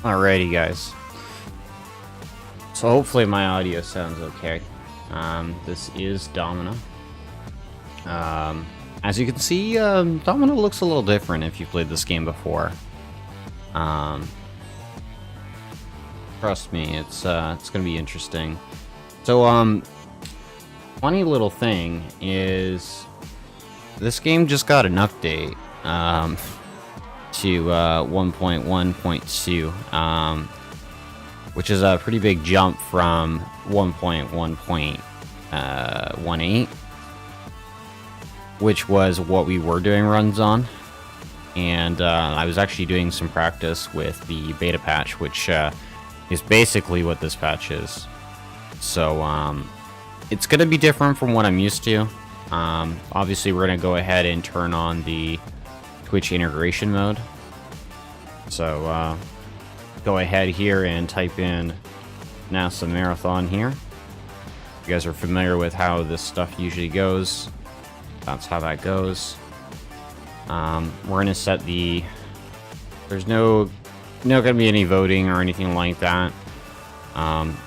Alrighty, guys. So hopefully my audio sounds okay. This is Domina. As you can see, Domina looks a little different if you've played this game before. Trust me, it's gonna be interesting. So, funny little thing is, this game just got an update, to 1.1.2, which is a pretty big jump from 1.1.18, which was what we were doing runs on. And I was actually doing some practice with the beta patch, which is basically what this patch is. So it's going to be different from what I'm used to. Obviously, we're going to go ahead and turn on the Twitch integration mode. So go ahead here and type in NASA Marathon here. If you guys are familiar with how this stuff usually goes, that's how that goes. We're going to set the... There's no going to be any voting or anything like that.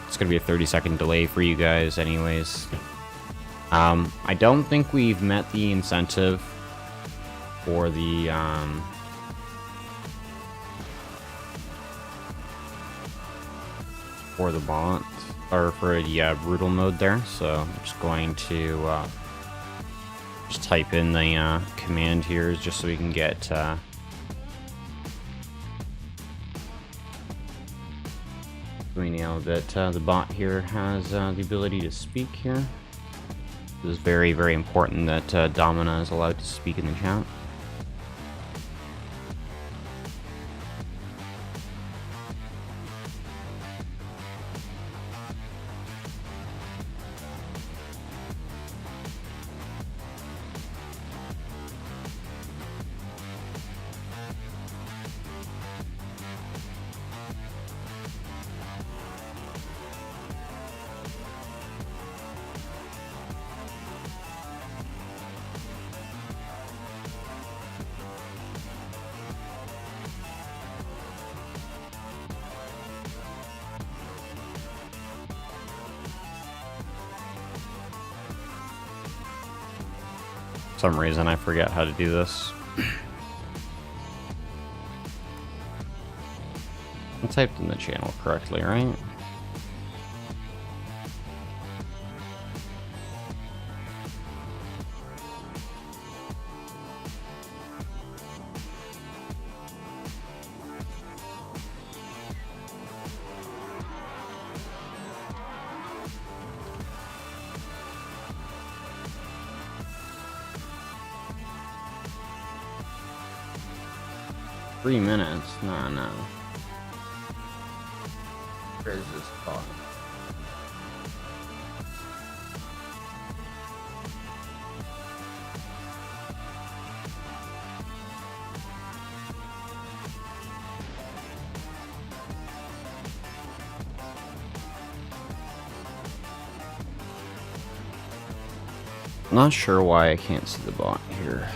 It's going to be a 30-second delay for you guys anyways. I don't think we've met the incentive for the bot, or for the brutal mode there, so I'm just going to just type in the command here just so we can get we know that the bot here has the ability to speak here. It is very, very important that Domina is allowed to speak in the chat. For some reason I forget how to do this. I typed in the channel correctly, right? $3 No. Where is this bot? Not sure why I can't see the bot here.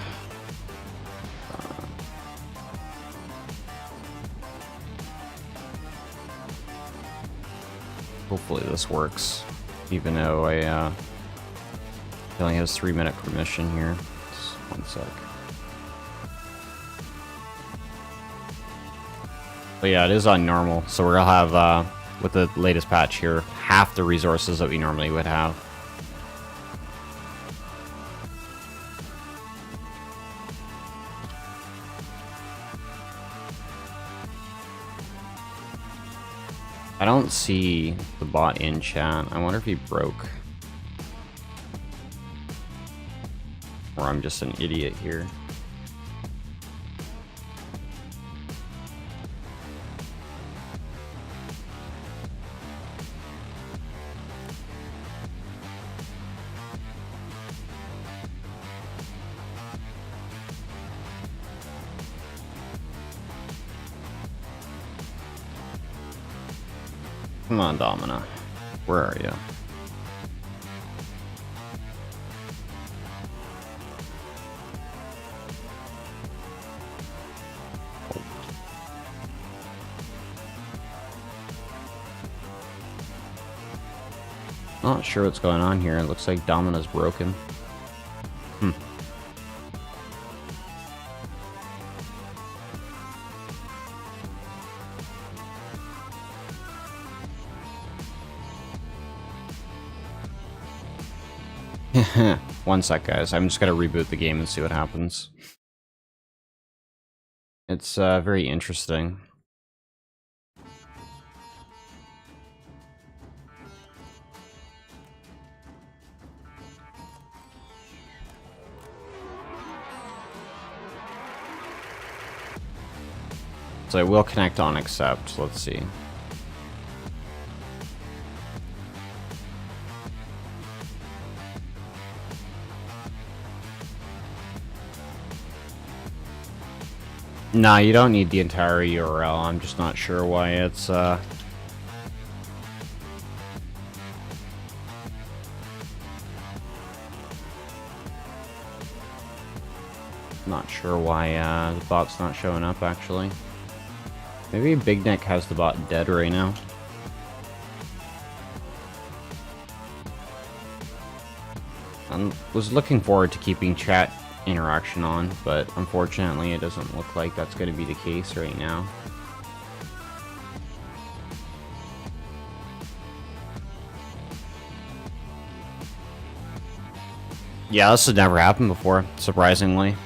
Hopefully this works, even though it only has 3-minute permission here. Just 1 sec. But yeah, it is on normal, so we're gonna have, with the latest patch here, half the resources that we normally would have. I don't see the bot in chat. I wonder if he broke. Or I'm just an idiot here. Come on, Domina. Where are you? Not sure what's going on here. It looks like Domina's broken. One sec, guys. I'm just gonna reboot the game and see what happens. It's very interesting. So I will connect on accept. Let's see. Nah, you don't need the entire URL. I'm just not sure why it's not sure why the bot's not showing up, actually. Maybe Big Neck has the bot dead right now. I was looking forward to keeping chat interaction on, but unfortunately it doesn't look like that's going to be the case right now. Yeah, this has never happened before, surprisingly.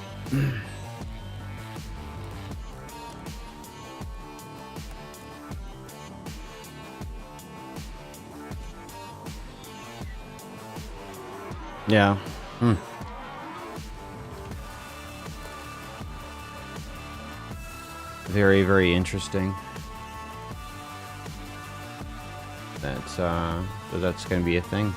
Yeah. Very, very interesting. That's going to be a thing.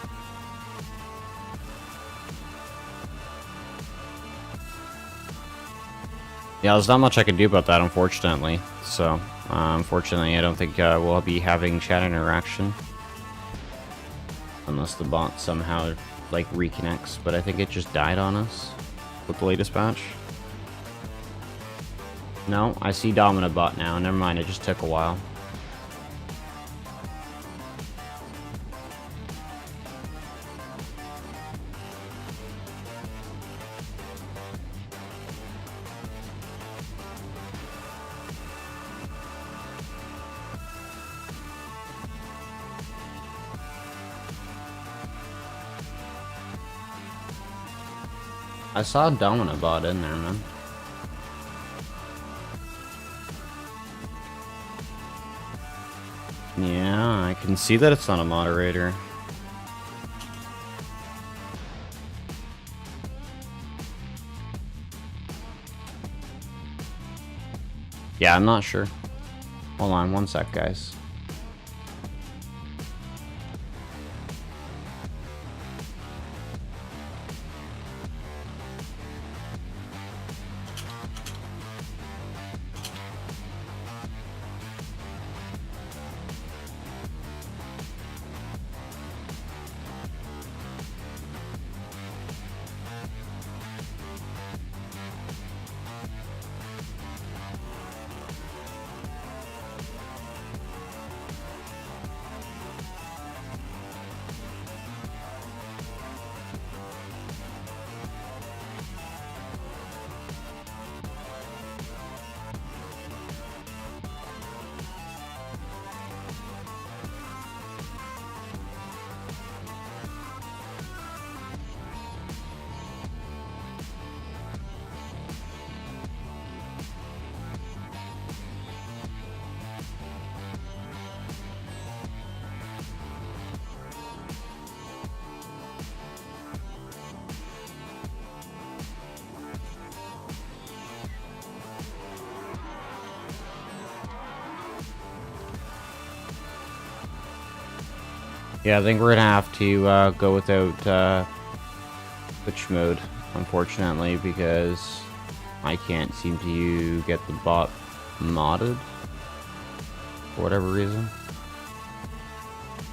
Yeah, there's not much I can do about that, unfortunately. So, unfortunately, I don't think we'll be having chat interaction. Unless the bot somehow, like, reconnects. But I think it just died on us with the latest patch. No, I see Domina bot now. Never mind, it just took a while. I saw Domina bot in there, man. Yeah, I can see that it's not a moderator. Yeah, I'm not sure. Hold on one sec, guys. Yeah, I think we're gonna have to go without Twitch mode, unfortunately, because I can't seem to get the bot modded for whatever reason.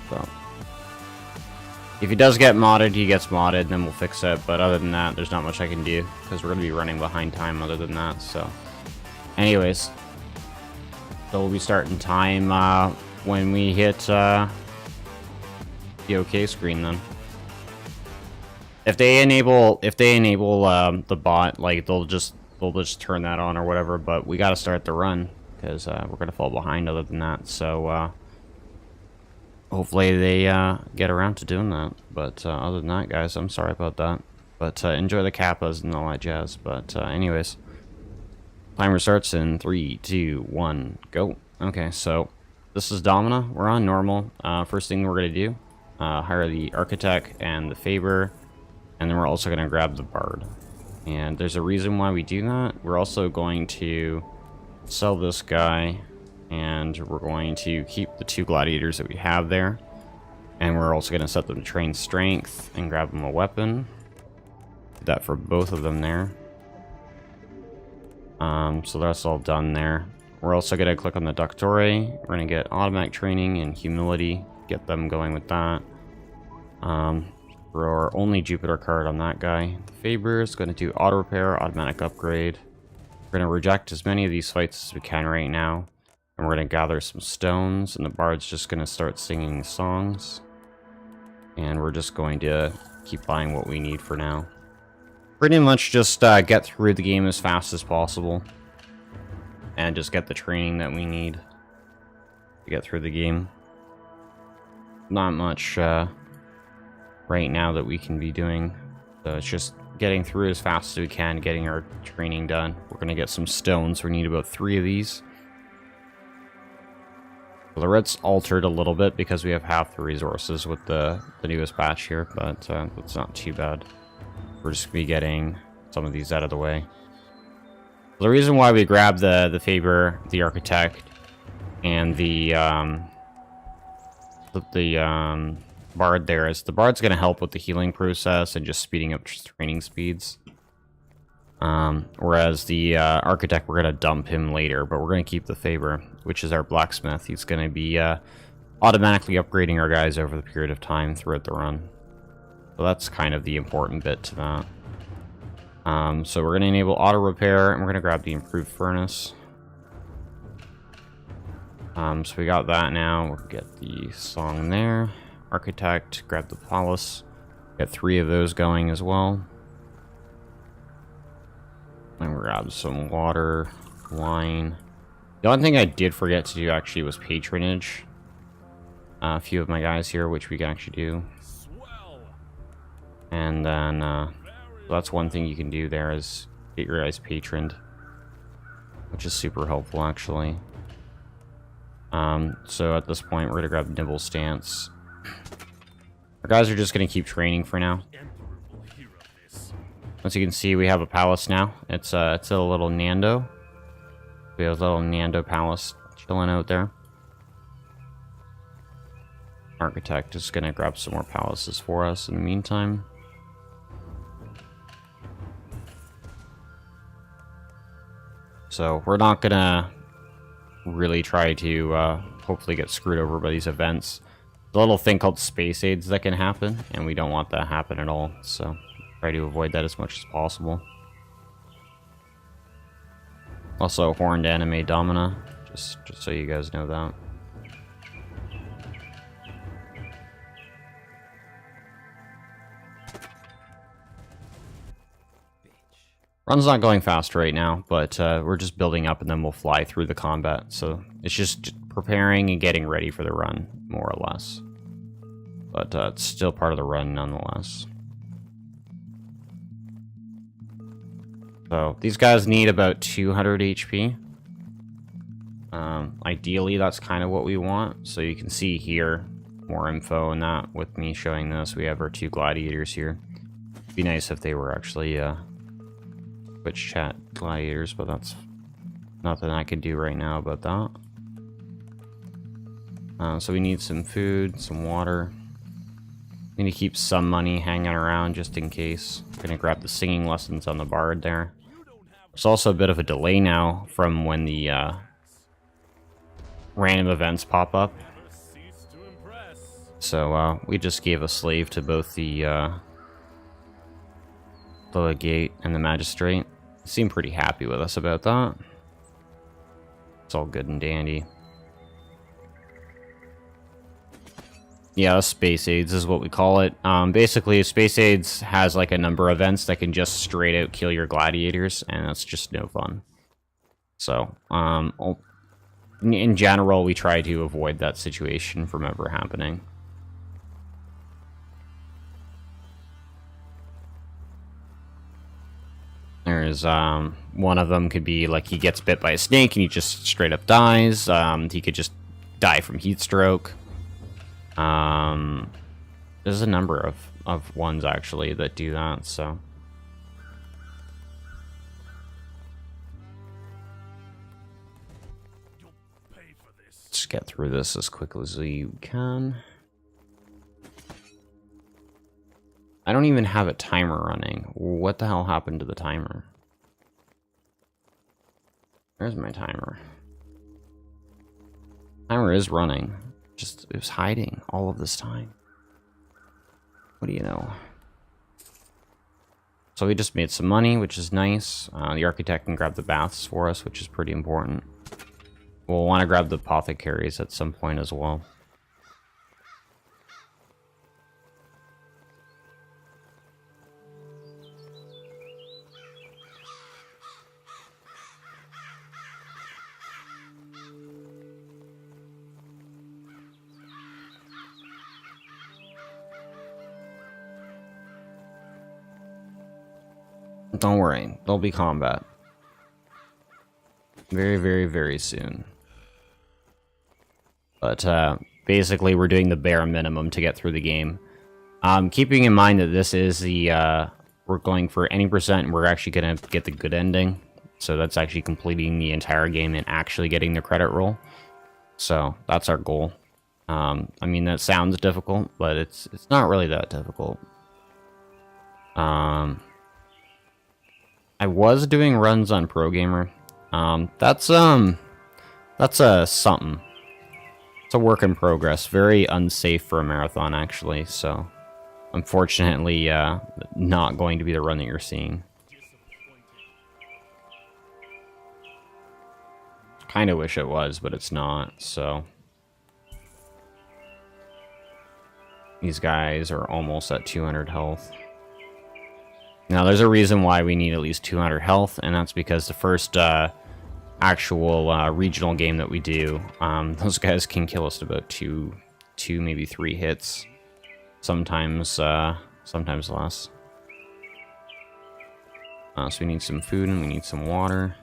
So, if he does get modded, he gets modded, and then we'll fix it. But other than that, there's not much I can do because we're gonna be running behind time. Other than that, so anyways, so we'll be starting time when we hit. the okay screen then. If they enable the bot, like they'll just turn that on or whatever. But we got to start the run because we're gonna fall behind. Other than that, so hopefully they get around to doing that. But other than that, guys, I'm sorry about that. But enjoy the kappas and all that jazz. But anyways, timer starts in 3, 2, 1, go. Okay, so this is Domina. We're on normal. First thing we're gonna do, hire the architect and the Faber. And then we're also going to grab the Bard. And there's a reason why we do that. We're also going to sell this guy. And we're going to keep the 2 gladiators that we have there. And we're also going to set them to train strength and grab them a weapon. Do that for both of them there. So that's all done there. We're also going to click on the Doctore. We're going to get automatic training and humility. Get them going with that. For our only Jupiter card on that guy. The Faber is going to do auto repair, automatic upgrade. We're going to reject as many of these fights as we can right now. And we're going to gather some stones. And the Bard's just going to start singing songs. And we're just going to keep buying what we need for now. Pretty much just get through the game as fast as possible. And just get the training that we need to get through the game. Not much right now that we can be doing. So it's just getting through as fast as we can, getting our training done. We're going to get some stones. We need about 3 of these. Well, the red's altered a little bit because we have half the resources with the newest patch here, but it's not too bad. We're just going to be getting some of these out of the way. The reason why we grabbed the Faber, the architect, and the Bard there is the Bard's going to help with the healing process and just speeding up training speeds. Whereas the architect, we're going to dump him later, but we're going to keep the Faber, which is our blacksmith. He's going to be automatically upgrading our guys over the period of time throughout the run. So that's kind of the important bit to that. So we're going to enable auto repair, and we're going to grab the improved furnace. So we got that now. We'll get the song there. Architect, grab the palace. Get 3 of those going as well. And we'll grab some water, wine. The only thing I did forget to do actually was patronage. A few of my guys here, which we can actually do. And then that's one thing you can do there is get your guys patroned, which is super helpful actually. So at this point, we're gonna grab Nibble Stance. Our guys are just going to keep training for now. As you can see, we have a palace now. It's a little Nando. We have a little Nando palace chilling out there. Architect is going to grab some more palaces for us in the meantime. So we're not going to really try to hopefully get screwed over by these events. There's a little thing called space aids that can happen, and we don't want that to happen at all, so try to avoid that as much as possible. Also, horned anime Domina, just so you guys know that. Run's not going fast right now, but we're just building up and then we'll fly through the combat, so it's just preparing and getting ready for the run, more or less. But it's still part of the run nonetheless. So these guys need about 200 HP. Ideally, that's kind of what we want. So you can see here more info on that with me showing this. We have our 2 gladiators here. It'd be nice if they were actually Twitch chat gladiators, but that's nothing I can do right now about that. So we need some food, some water. We need to keep some money hanging around just in case. I'm gonna grab the singing lessons on the Bard there. There's also a bit of a delay now from when the random events pop up. So we just gave a slave to both the legate and the magistrate. Seem pretty happy with us about that. It's all good and dandy. Yeah, Space Aids is what we call it. Basically, Space Aids has like a number of events that can just straight out kill your gladiators, and that's just no fun. So, in general, we try to avoid that situation from ever happening. There's, one of them could be like he gets bit by a snake and he just straight up dies. He could just die from heat stroke. There's a number of ones actually that do that, so. Let's get through this as quickly as we can. I don't even have a timer running. What the hell happened to the timer? There's my timer. Timer is running. Just, it was hiding all of this time. What do you know? So we just made some money, which is nice. The architect can grab the baths for us, which is pretty important. We'll want to grab the apothecaries at some point as well. Don't worry, there'll be combat. Very, very, very soon. But basically, we're doing the bare minimum to get through the game. Keeping in mind that this is the, we're going for any percent, and we're actually going to get the good ending. So that's actually completing the entire game and actually getting the credit roll. So that's our goal. I mean, that sounds difficult, but it's not really that difficult. I was doing runs on Pro Gamer. That's a something. It's a work in progress. Very unsafe for a marathon, actually. So, unfortunately, not going to be the run that you're seeing. Kind of wish it was, but it's not. So, these guys are almost at 200 health. Now, there's a reason why we need at least 200 health, and that's because the first actual regional game that we do, those guys can kill us about two, maybe 3 hits. Sometimes less. So we need some food and we need some water.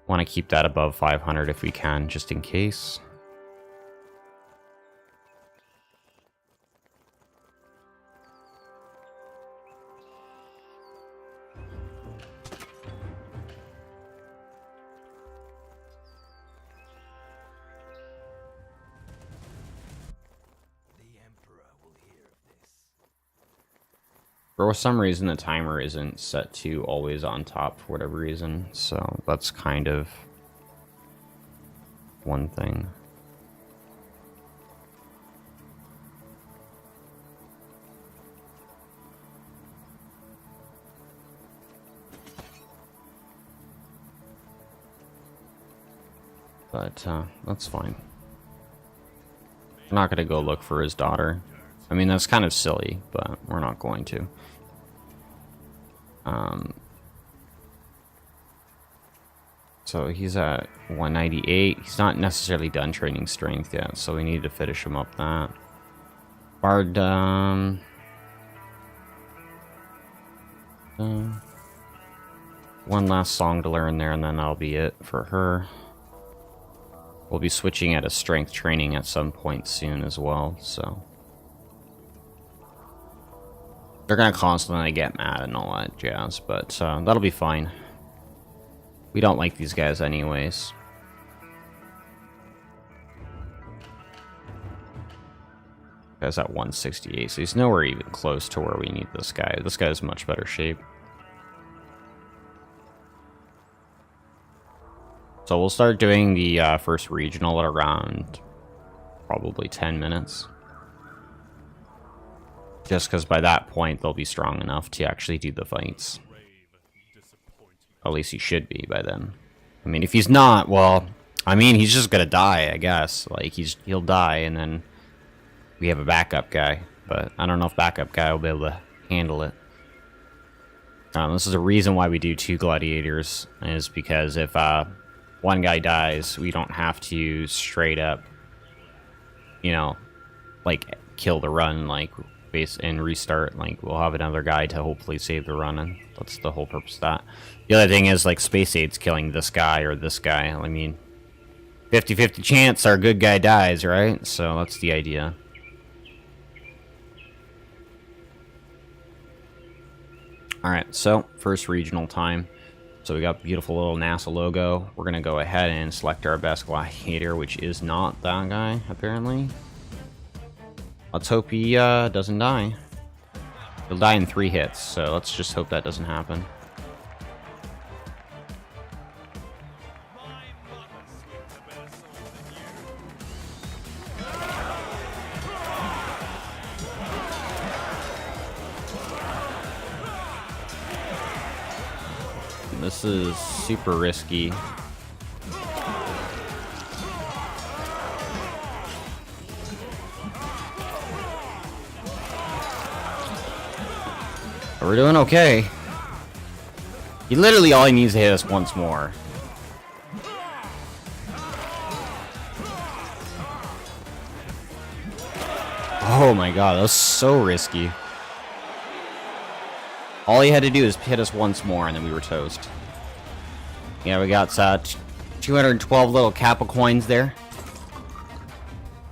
Want to keep that above 500 if we can, just in case. For some reason, the timer isn't set to always on top for whatever reason, so that's kind of one thing. But that's fine. We're not going to go look for his daughter. I mean, that's kind of silly, but we're not going to. So he's at 198. He's not necessarily done training strength yet, so we need to finish him up that. Bard, one last song to learn there, and then that'll be it for her. We'll be switching at a strength training at some point soon as well, so. They're gonna constantly get mad and all that jazz, but that'll be fine. We don't like these guys anyways. Guy's at 168, so he's nowhere even close to where we need this guy. This guy's in much better shape. So we'll start doing the first regional at around probably 10 minutes. Just because by that point they'll be strong enough to actually do the fights. At least he should be by then. I mean, if he's not, well, I mean, he's just gonna die, I guess. Like, he'll die, and then we have a backup guy, but I don't know if backup guy will be able to handle it. This is a reason why we do 2 gladiators, is because if one guy dies, we don't have to straight up, you know, like kill the run, like base and restart. Like we'll have another guy to hopefully save the run, and that's the whole purpose of that. The other thing is like Space Aid's killing this guy or this guy. I mean, 50-50 chance our good guy dies, right? So that's the idea. Alright, so first regional time. So we got beautiful little NASA logo. We're gonna go ahead and select our best gladiator, which is not that guy, apparently. Let's hope he doesn't die. He'll die in 3 hits, so let's just hope that doesn't happen. This is super risky. We're doing okay. He literally all he needs to hit us once more. Oh my god, that was so risky. All he had to do is hit us once more and then we were toast. Yeah, we got 212 little Kappa coins there.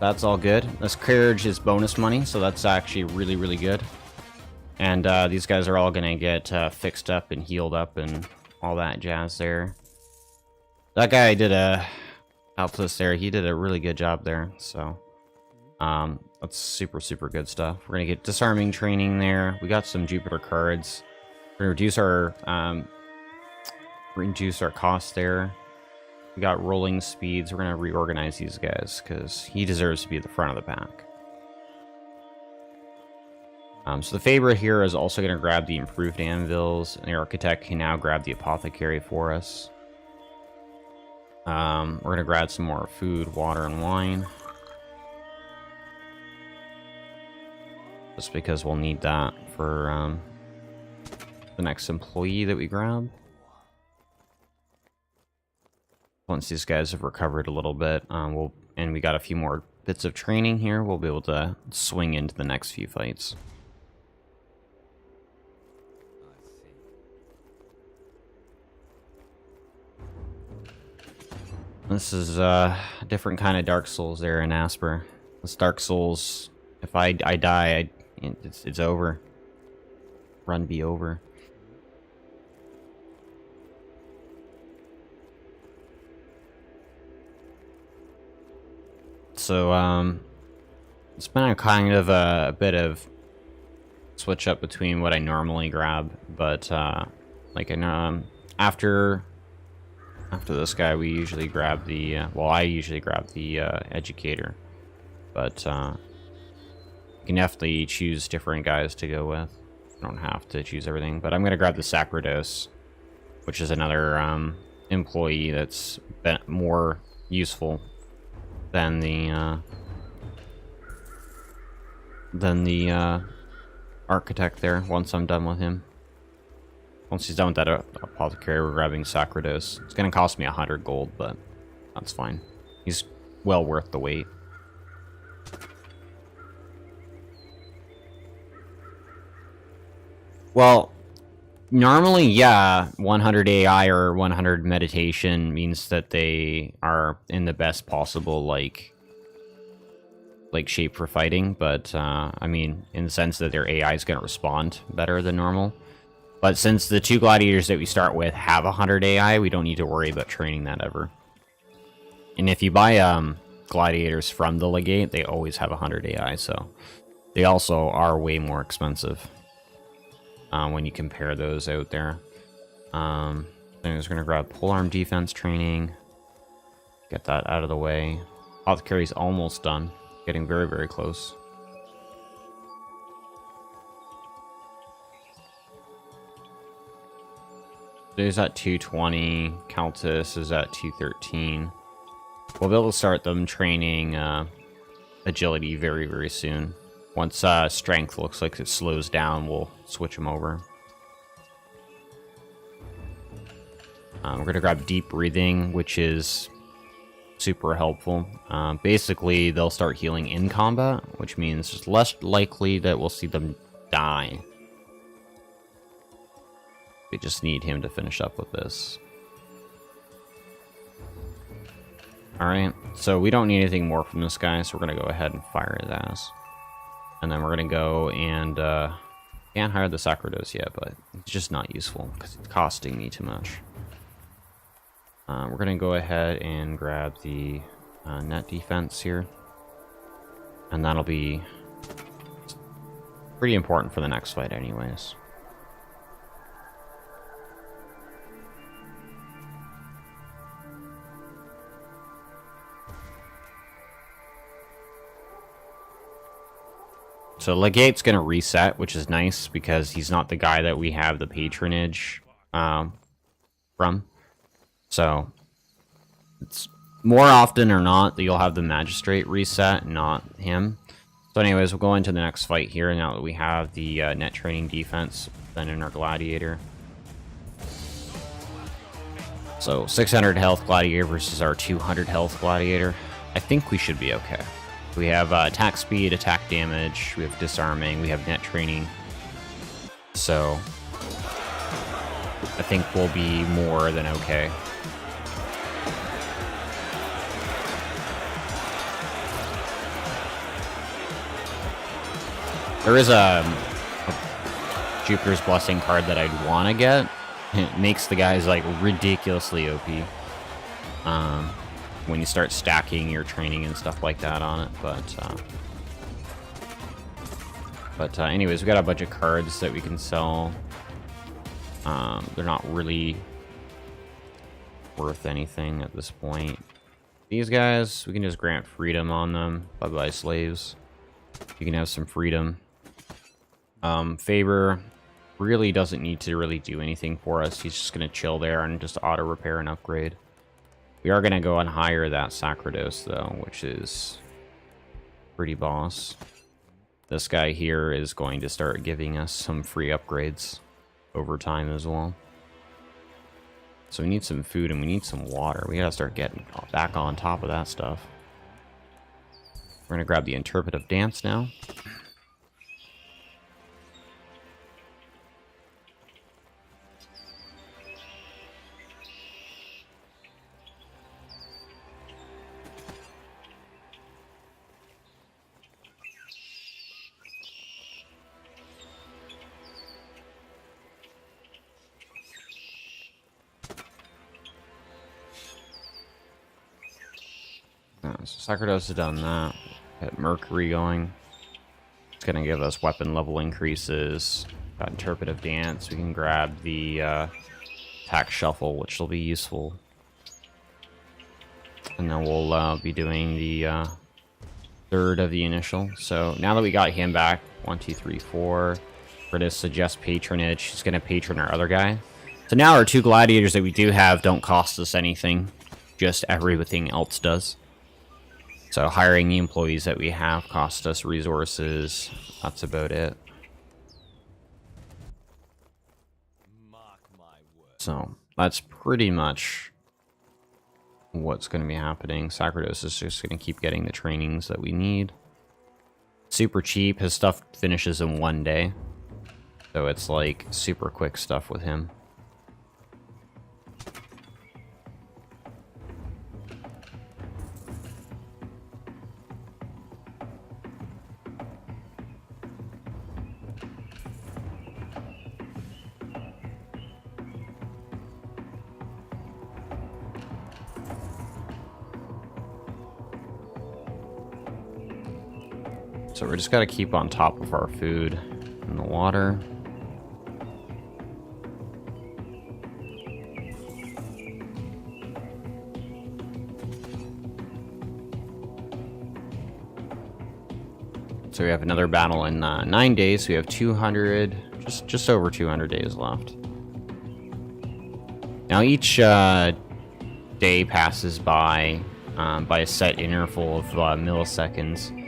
That's all good. This carriage is bonus money, so that's actually really, really good. And these guys are all gonna get fixed up and healed up and all that jazz there. That guy did Altus there. He did a really good job there. So that's super, super good stuff. We're gonna get disarming training there. We got some Jupiter cards. We're gonna reduce our costs there. We got rolling speeds. We're gonna reorganize these guys because he deserves to be at the front of the pack. So the favorite here is also going to grab the improved anvils, and the architect can now grab the apothecary for us. We're going to grab some more food, water, and wine. Just because we'll need that for the next employee that we grab. Once these guys have recovered a little bit, and we got a few more bits of training here, we'll be able to swing into the next few fights. This is a different kind of Dark Souls there in Asper. This Dark Souls, if I die, it's over. Run be over. So, it's been a kind of a bit of switch up between what I normally grab, but like after this guy, we usually grab the well, I usually grab the educator, but you can definitely choose different guys to go with. You don't have to choose everything, but I'm gonna grab the Sacerdos, which is another employee that's more useful than the architect there. Once I'm done with him. Once he's done with that apothecary, we're grabbing Sacerdos. It's going to cost me 100 gold, but that's fine. He's well worth the wait. Well, normally, yeah, 100 AI or 100 meditation means that they are in the best possible, like shape for fighting, but, I mean, in the sense that their AI is going to respond better than normal. But since the 2 gladiators that we start with have 100 AI, we don't need to worry about training that ever. And if you buy gladiators from the legate, they always have 100 AI, so they also are way more expensive when you compare those out there. I'm just going to grab polearm defense training, get that out of the way. Apothecary's almost done, getting very, very close. There's at 220, Caltus is at 213. We'll be able to start them training agility very, very soon. Once strength looks like it slows down, we'll switch him over. We're going to grab deep breathing, which is super helpful. Basically, they'll start healing in combat, which means it's less likely that we'll see them die. We just need him to finish up with this. Alright, so we don't need anything more from this guy, so we're going to go ahead and fire his ass. And then we're going to go and... can't hire the Sacrados yet, but it's just not useful, because it's costing me too much. We're going to go ahead and grab the net defense here. And that'll be pretty important for the next fight anyways. So Legate's going to reset, which is nice, because he's not the guy that we have the patronage from. So, it's more often or not that you'll have the Magistrate reset, not him. So anyways, we'll go into the next fight here, now that we have the net training defense, then in our Gladiator. So, 600 health Gladiator versus our 200 health Gladiator. I think we should be okay. We have attack speed, attack damage, we have disarming, we have net training. So, I think we'll be more than okay. There is a Jupiter's Blessing card that I'd want to get. It makes the guys like ridiculously OP. When you start stacking your training and stuff like that on it, but anyways, we got a bunch of cards that we can sell. They're not really worth anything at this point. These guys, we can just grant freedom on them. Bye-bye, slaves. You can have some freedom. Faber really doesn't need to really do anything for us. He's just going to chill there and just auto-repair and upgrade. We are going to go and hire that Sacrados, though, which is pretty boss. This guy here is going to start giving us some free upgrades over time as well. So we need some food and we need some water. We gotta start getting back on top of that stuff. We're gonna grab the Interpretive Dance now. So Sacrados has done that. Got Mercury going. It's gonna give us weapon level increases. Got Interpretive Dance. We can grab the Attack Shuffle, which will be useful. And then we'll be doing the third of the initial. So now that we got him back, 1, 2, 3, 4. We're gonna suggest patronage. He's gonna patron our other guy. So now our 2 gladiators that we do have don't cost us anything. Just everything else does. So hiring the employees that we have cost us resources. That's about it. So that's pretty much what's going to be happening. Sacrados is just going to keep getting the trainings that we need. Super cheap. His stuff finishes in 1 day. So it's like super quick stuff with him. So we're just got to keep on top of our food and the water. So we have another battle in 9 days. So we have 200, just over 200 days left. Now each day passes by a set interval of milliseconds.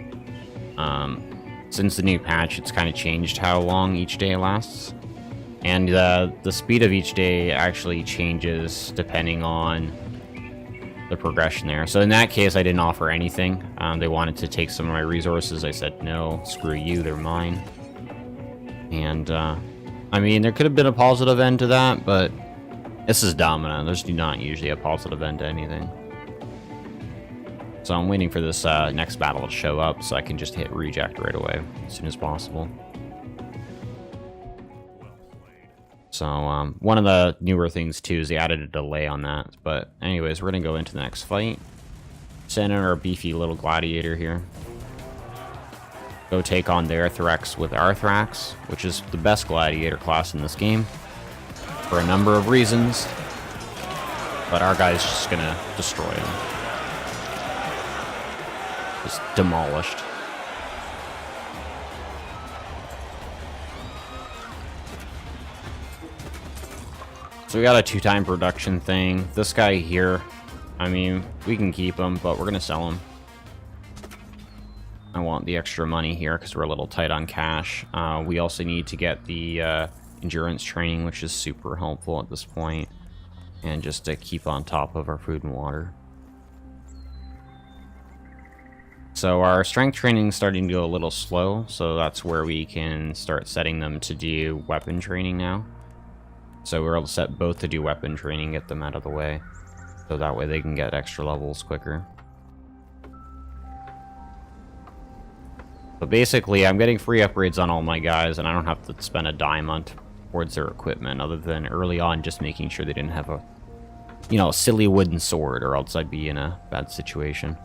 Since the new patch, it's kind of changed how long each day lasts. And the speed of each day actually changes depending on the progression there. So in that case, I didn't offer anything. They wanted to take some of my resources. I said, no, screw you, they're mine. And, I mean, there could have been a positive end to that, but this is Domina. There's not usually a positive end to anything. So I'm waiting for this next battle to show up so I can just hit reject right away as soon as possible. So one of the newer things too is they added a delay on that. But anyways, we're going to go into the next fight. Send in our beefy little gladiator here. Go take on the Arthrax with Arthrax, which is the best gladiator class in this game for a number of reasons. But our guy's just going to destroy him. Just demolished. So we got a 2-time production thing. This guy here, I mean, we can keep him, but we're going to sell him. I want the extra money here because we're a little tight on cash. We also need to get the endurance training, which is super helpful at this point. And just to keep on top of our food and water. So our strength training is starting to go a little slow, so that's where we can start setting them to do weapon training now. So we're able to set both to do weapon training, get them out of the way, so that way they can get extra levels quicker. But basically, I'm getting free upgrades on all my guys, and I don't have to spend a dime on towards their equipment, other than early on just making sure they didn't have a, you know, silly wooden sword, or else I'd be in a bad situation.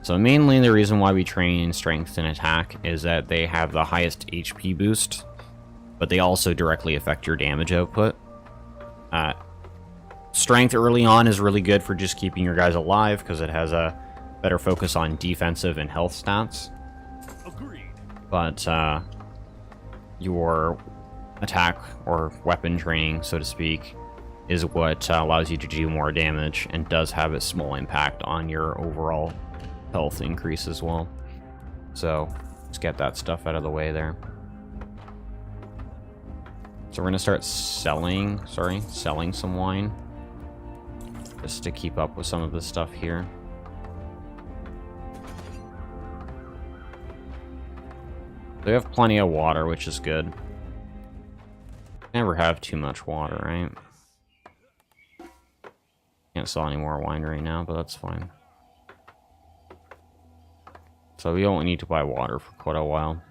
So mainly the reason why we train strength and attack is that they have the highest HP boost, but they also directly affect your damage output. Strength early on is really good for just keeping your guys alive because it has a better focus on defensive and health stats. Agreed. But your attack or weapon training, so to speak, is what allows you to do more damage and does have a small impact on your overall health increase as well. So let's get that stuff out of the way there. So we're gonna start selling some wine just to keep up with some of this stuff here. They have plenty of water, which is good. Never have too much water, right? Can't sell any more wine right now, but that's fine. So we don't need to buy water for quite a while.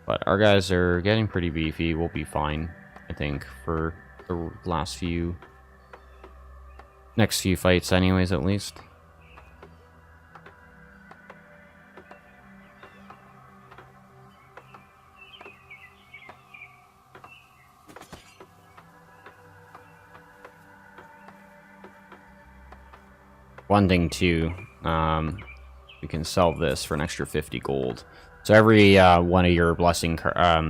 But our guys are getting pretty beefy. We'll be fine, I think, for the next few fights anyways, at least. One thing too, we can sell this for an extra 50 gold. So every one of your blessing,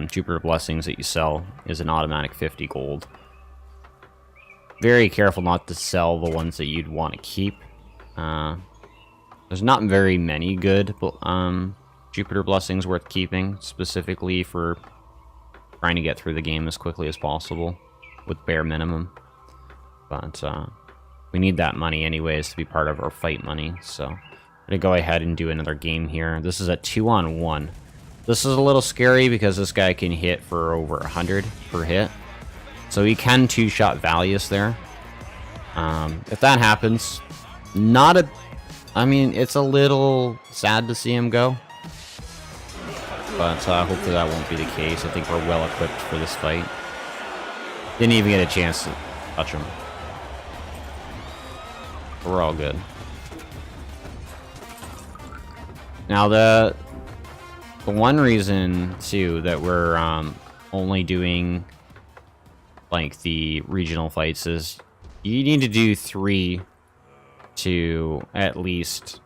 Jupiter blessings that you sell is an automatic 50 gold. Very careful not to sell the ones that you'd want to keep. There's not very many good Jupiter blessings worth keeping, specifically for trying to get through the game as quickly as possible with bare minimum. But we need that money anyways to be part of our fight money, so I'm gonna go ahead and do another game here. This is a 2-on-1. This is a little scary because this guy can hit for over 100 per hit, so he can two-shot Valius there. If that happens, I mean, it's a little sad to see him go, but hopefully that won't be the case. I think we're well equipped for this fight. Didn't even get a chance to touch him. We're all good. Now the one reason too that we're only doing like the regional fights is you need to do 3 to at least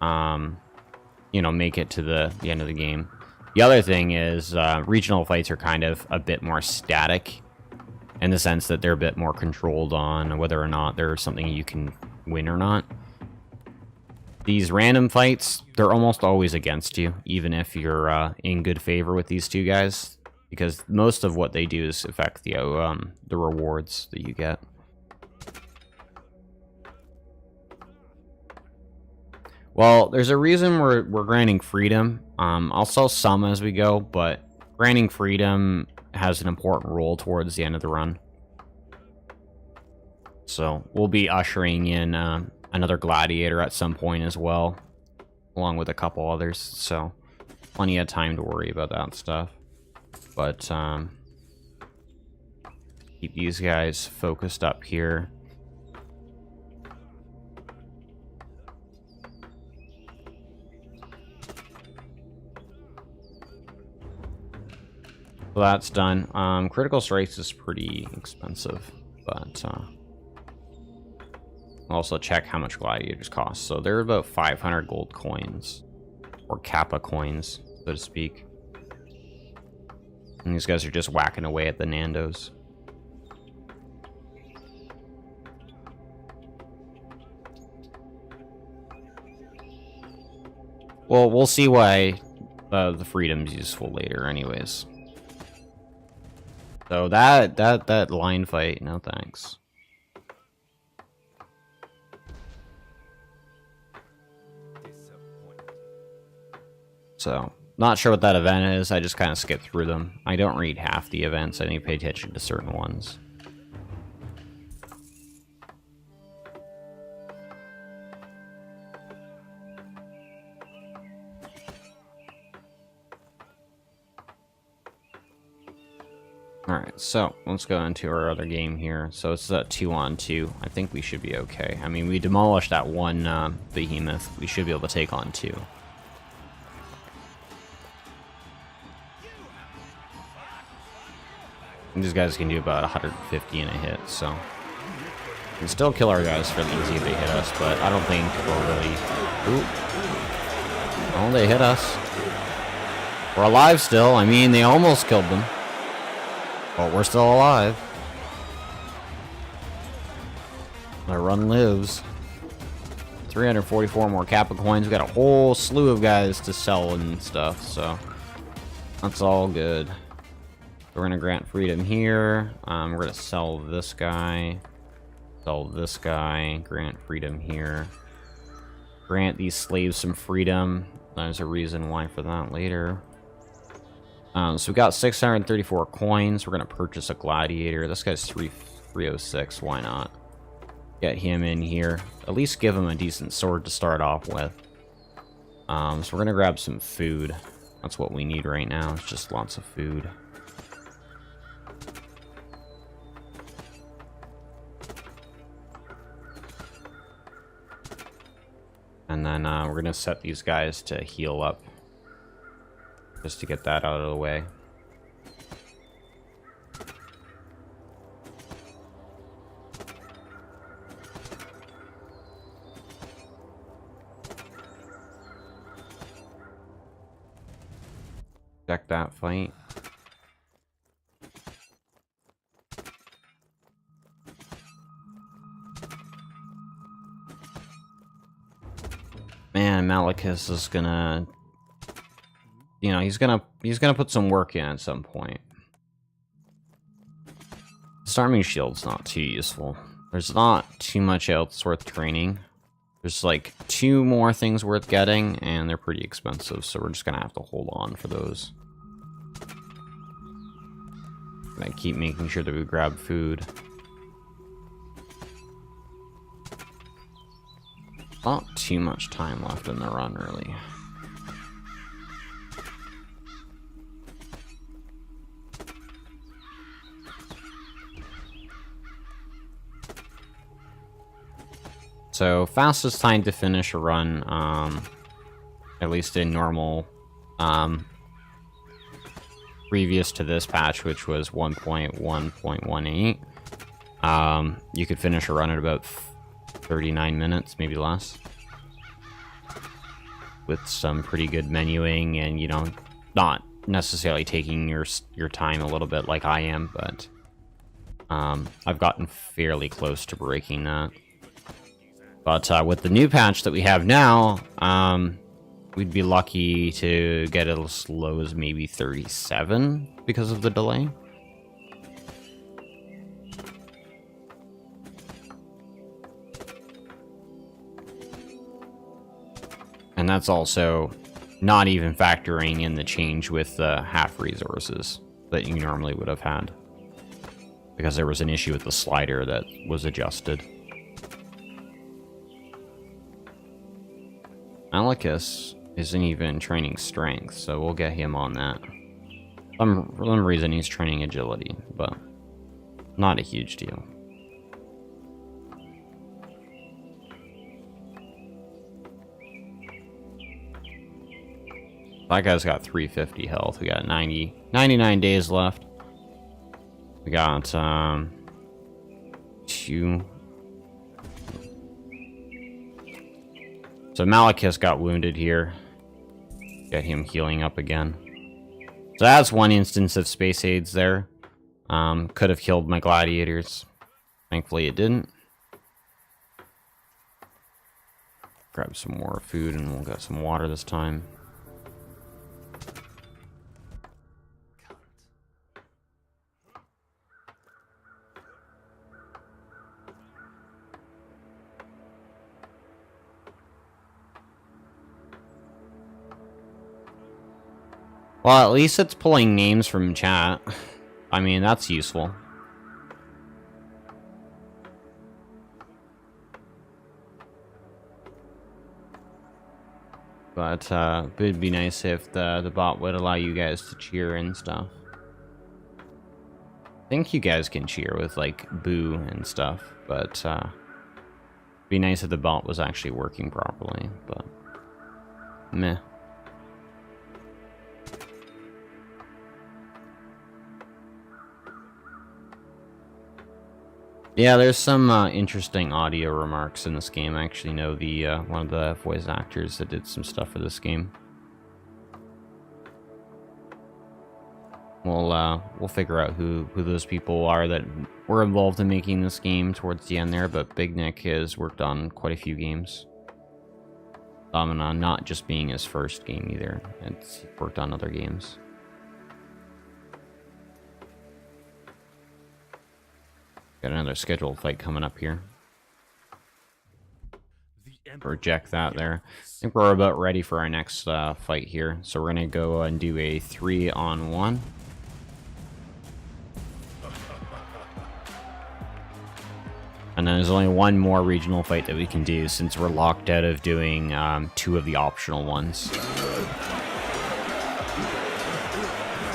you know, make it to the end of the game. The other thing is regional fights are kind of a bit more static in the sense that they're a bit more controlled on whether or not they're something you can win or not. These random fights, they're almost always against you, even if you're in good favor with these two guys, because most of what they do is affect the rewards that you get. Well, there's a reason we're granting freedom. I'll sell some as we go, but granting freedom has an important role towards the end of the run. So we'll be ushering in another gladiator at some point as well, along with a couple others. So plenty of time to worry about that stuff. But keep these guys focused up here. So that's done. Critical strikes is pretty expensive, but also check how much gladiators cost. So they're about 500 gold coins, or Kappa coins, so to speak. And these guys are just whacking away at the Nandos. Well, we'll see why the freedom's useful later anyways. So that line fight, no thanks. So, not sure what that event is, I just kind of skip through them. I don't read half the events, I need to pay attention to certain ones. Alright, so let's go into our other game here. So it's a 2-on-2. I think we should be okay. I mean, we demolished that one behemoth. We should be able to take on two. And these guys can do about 150 in a hit, so we can still kill our guys fairly easy if they hit us, but I don't think we'll really... Ooh. Oh, they hit us. We're alive still. I mean, they almost killed them. But we're still alive. Our run lives. 344 more Kappa coins. We got a whole slew of guys to sell and stuff, so that's all good. We're gonna grant freedom here. We're gonna sell this guy. Sell this guy. Grant freedom here. Grant these slaves some freedom. There's a reason why for that later. So we got 634 coins. We're gonna purchase a gladiator. This guy's 306. Why not? Get him in here. At least give him a decent sword to start off with. So we're gonna grab some food. That's what we need right now. It's just lots of food. And then we're gonna set these guys to heal up. Just to get that out of the way. Check that fight. Man, Malachus is gonna... You know, he's gonna put some work in at some point. Storming Shield's not too useful. There's not too much else worth training. There's like 2 more things worth getting, and they're pretty expensive, so we're just gonna have to hold on for those. Gonna keep making sure that we grab food. Not too much time left in the run, really. So, fastest time to finish a run, at least in normal, previous to this patch, which was 1.1.18, you could finish a run at about 39 minutes, maybe less. With some pretty good menuing and, you know, not necessarily taking your time a little bit like I am, but I've gotten fairly close to breaking that. But with the new patch that we have now, we'd be lucky to get it as low as maybe 37 because of the delay. And that's also not even factoring in the change with the half resources that you normally would have had. Because there was an issue with the slider that was adjusted. Alicus isn't even training strength, so we'll get him on that. For some reason he's training agility, but not a huge deal. That guy's got 350 health. We got 99 days left. We got, 2. So Malekith got wounded here. Get him healing up again. So that's one instance of space aids there. Could have killed my gladiators. Thankfully it didn't. Grab some more food and we'll get some water this time. Well, at least it's pulling names from chat. I mean, that's useful. But it'd be nice if the bot would allow you guys to cheer and stuff. I think you guys can cheer with, like, boo and stuff, but it'd be nice if the bot was actually working properly, but meh. Yeah, there's some interesting audio remarks in this game. I actually know the one of the voice actors that did some stuff for this game. We'll figure out who those people are that were involved in making this game towards the end there, but Big Nick has worked on quite a few games. Domina not just being his first game either. It's worked on other games. Got another scheduled fight coming up here. Reject that there. I think we're about ready for our next fight here. So we're going to go and do a 3-on-1. And then there's only one more regional fight that we can do since we're locked out of doing 2 of the optional ones.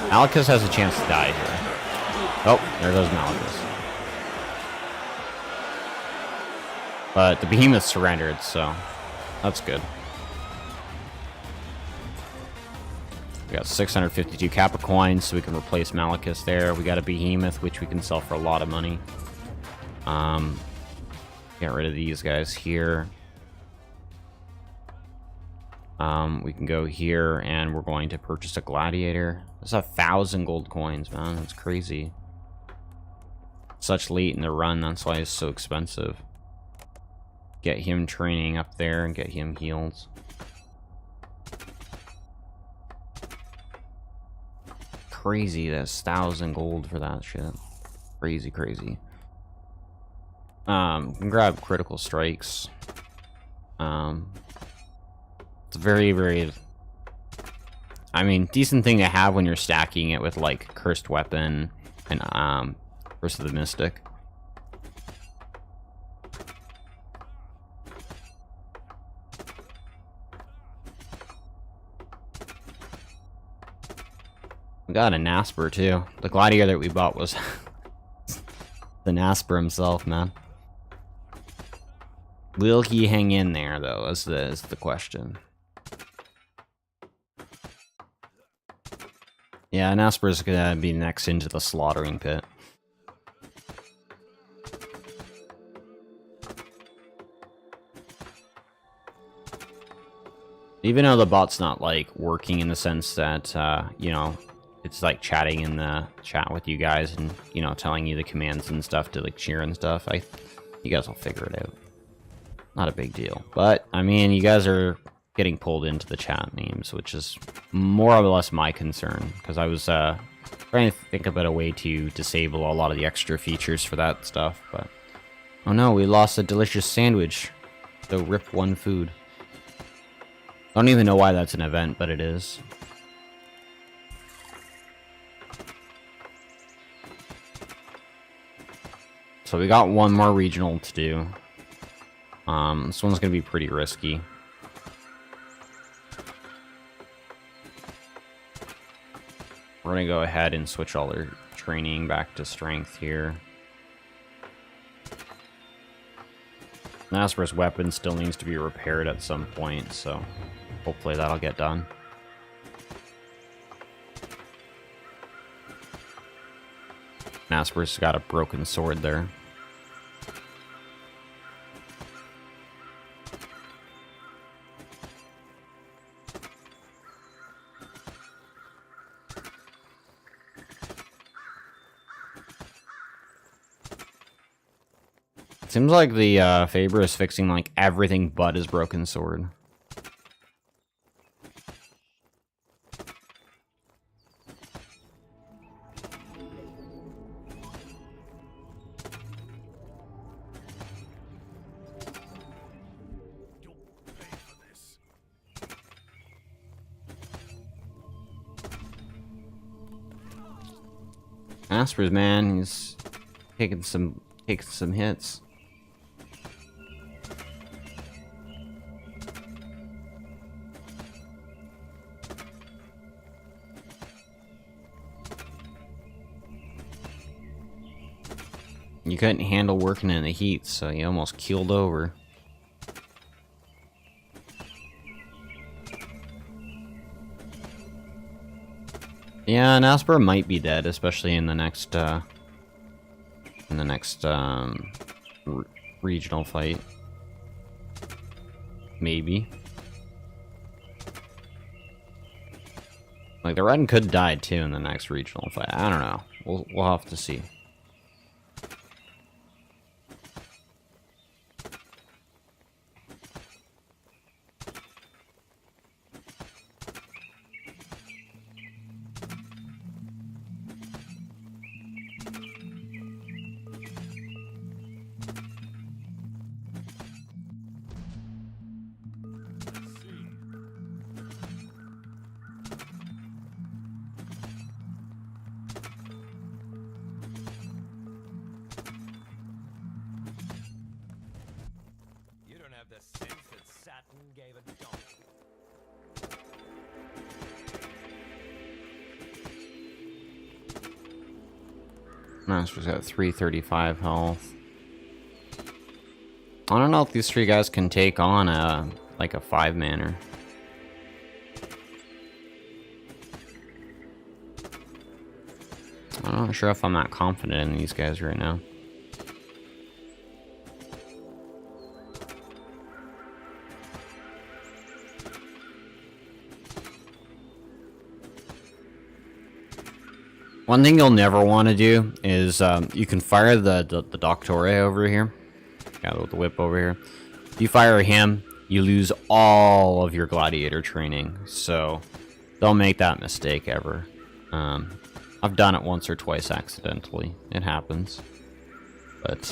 Malekith has a chance to die here. Oh, there goes Malekith. But the behemoth surrendered, so that's good. We got 652 Kappa coins, so we can replace Malekith there. We got a behemoth, which we can sell for a lot of money. Get rid of these guys here. We can go here, and we're going to purchase a gladiator. That's 1,000 gold coins, man. That's crazy. Such late in the run, that's why it's so expensive. Get him training up there and get him healed. Crazy, that's 1,000 gold for that shit. Crazy, crazy. Can grab critical strikes. It's very, very... I mean, decent thing to have when you're stacking it with, like, Cursed Weapon and, Curse of the Mystic. We got a Nasper too. The gladiator that we bought was the Nasper himself, man. Will he hang in there though? Is the question. Yeah, Nasper's gonna be next into the slaughtering pit. Even though the bot's not like working in the sense that you know, it's like chatting in the chat with you guys and, you know, telling you the commands and stuff to like cheer and stuff. You guys will figure it out. Not a big deal. But, I mean, you guys are getting pulled into the chat names, which is more or less my concern. Because I was trying to think about a way to disable a lot of the extra features for that stuff. But, oh no, we lost a delicious sandwich. So rip one food. I don't even know why that's an event, but it is. So we got one more regional to do. This one's gonna be pretty risky. We're gonna go ahead and switch all their training back to strength here. Nasper's weapon still needs to be repaired at some point, so hopefully that'll get done. Nasper's got a broken sword there. Seems like the Faber is fixing like everything but his broken sword. Asper's, man, he's taking some hits. You couldn't handle working in the heat, so you almost keeled over. Yeah, and Asper might be dead, especially in the next regional fight. Maybe. Like the Red could die too in the next regional fight. I don't know. We'll have to see. Master's got 335 health. I don't know if these three guys can take on like a 5-manner. I'm not sure if I'm that confident in these guys right now. One thing you'll never want to do is you can fire the Doctore over here. Yeah, with the whip over here. If you fire him, you lose all of your gladiator training. So don't make that mistake ever. I've done it once or twice accidentally. It happens. But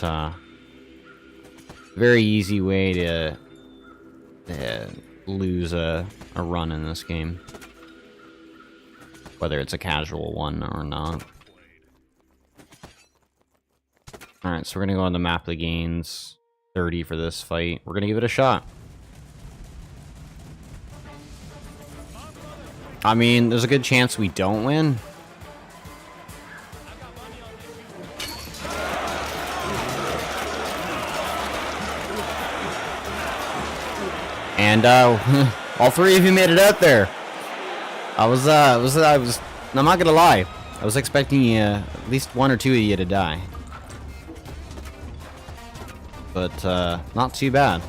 very easy way to lose a run in this game. Whether it's a casual one or not. Alright, so we're gonna go on the map of gains 30 for this fight. We're gonna give it a shot. I mean, there's a good chance we don't win. And all three of you made it out there. I'm not gonna lie. I was expecting at least one or two of you to die. But not too bad.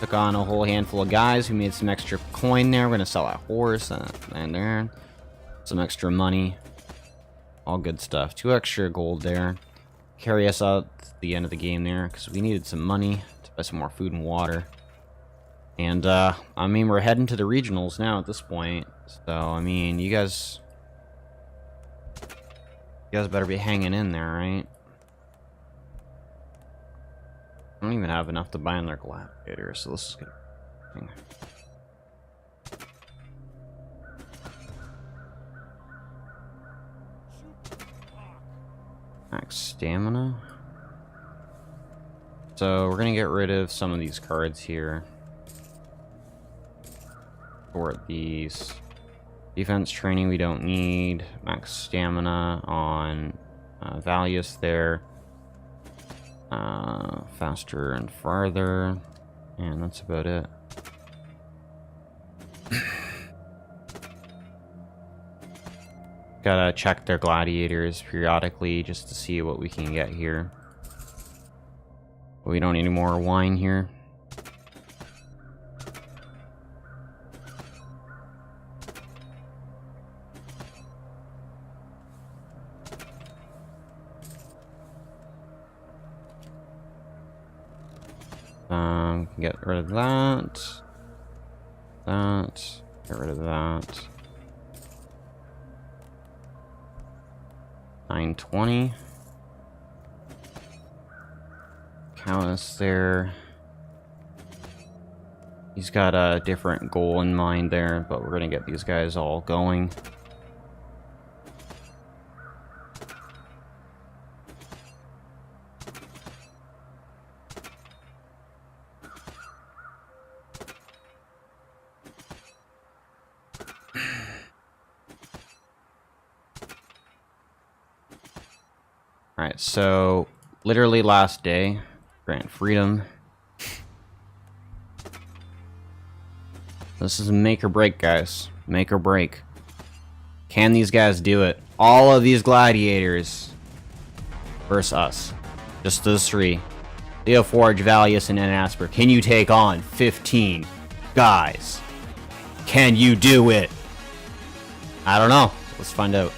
Took on a whole handful of guys who made some extra coin there. We're gonna sell that horse and there. Some extra money. all good stuff. 2 extra gold there. Carry us out to the end of the game there, because we needed some money to buy some more food and water. And, I mean, we're heading to the regionals now at this point. So, I mean, you guys better be hanging in there, right? I don't even have enough to buy on their gladiator, so this is good. Max stamina. So we're gonna get rid of some of these cards here. For these defense training we don't need. Max stamina on Valius there. Faster and farther. And that's about it. Gotta check their gladiators periodically just to see what we can get here. But we don't need any more wine here. Get rid of that. Get rid of that. 920. Count us there. He's got a different goal in mind there, but we're gonna get these guys all going. Alright, so literally last day, grant freedom. This is make or break, guys. Make or break. Can these guys do it? All of these gladiators versus us. Just those 3. Leo Forge, Valius, and Asper. Can you take on 15 guys? Can you do it? I don't know. Let's find out.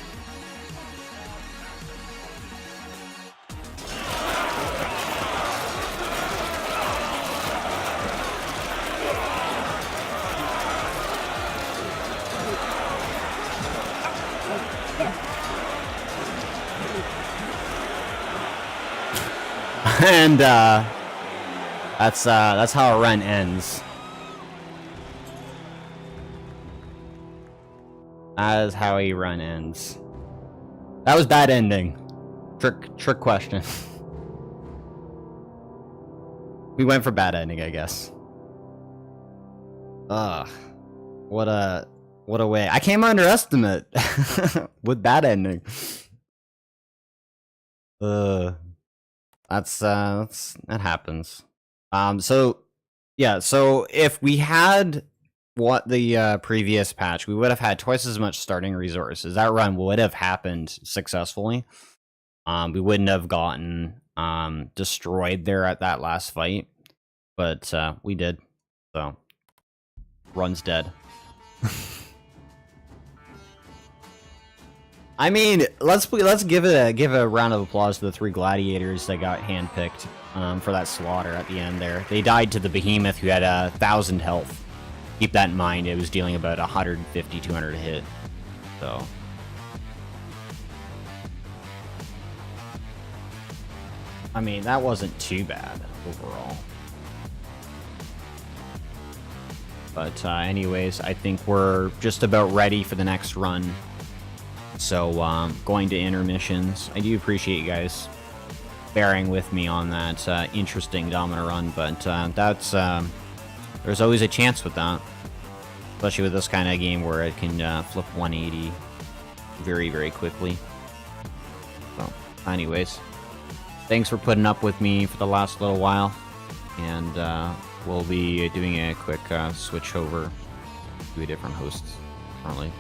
And that's how a run ends. That is how a run ends. That was bad ending. Trick question. We went for bad ending, I guess. Ugh. What a way. I came underestimate with bad ending. That happens. So yeah, so if we had what the previous patch, we would have had twice as much starting resources. That run would have happened successfully. We wouldn't have gotten destroyed there at that last fight, but we did. So run's dead. I mean, let's give a round of applause to the 3 gladiators that got handpicked for that slaughter at the end there. They died to the behemoth who had 1,000 health. Keep that in mind. It was dealing about 150, 200 hit. So, I mean, that wasn't too bad overall. But anyways, I think we're just about ready for the next run. So, going to intermissions. I do appreciate you guys bearing with me on that interesting Domina run, but there's always a chance with that. Especially with this kind of game where it can flip 180 very, very quickly. So, anyways, thanks for putting up with me for the last little while. And we'll be doing a quick switch over to a different host currently.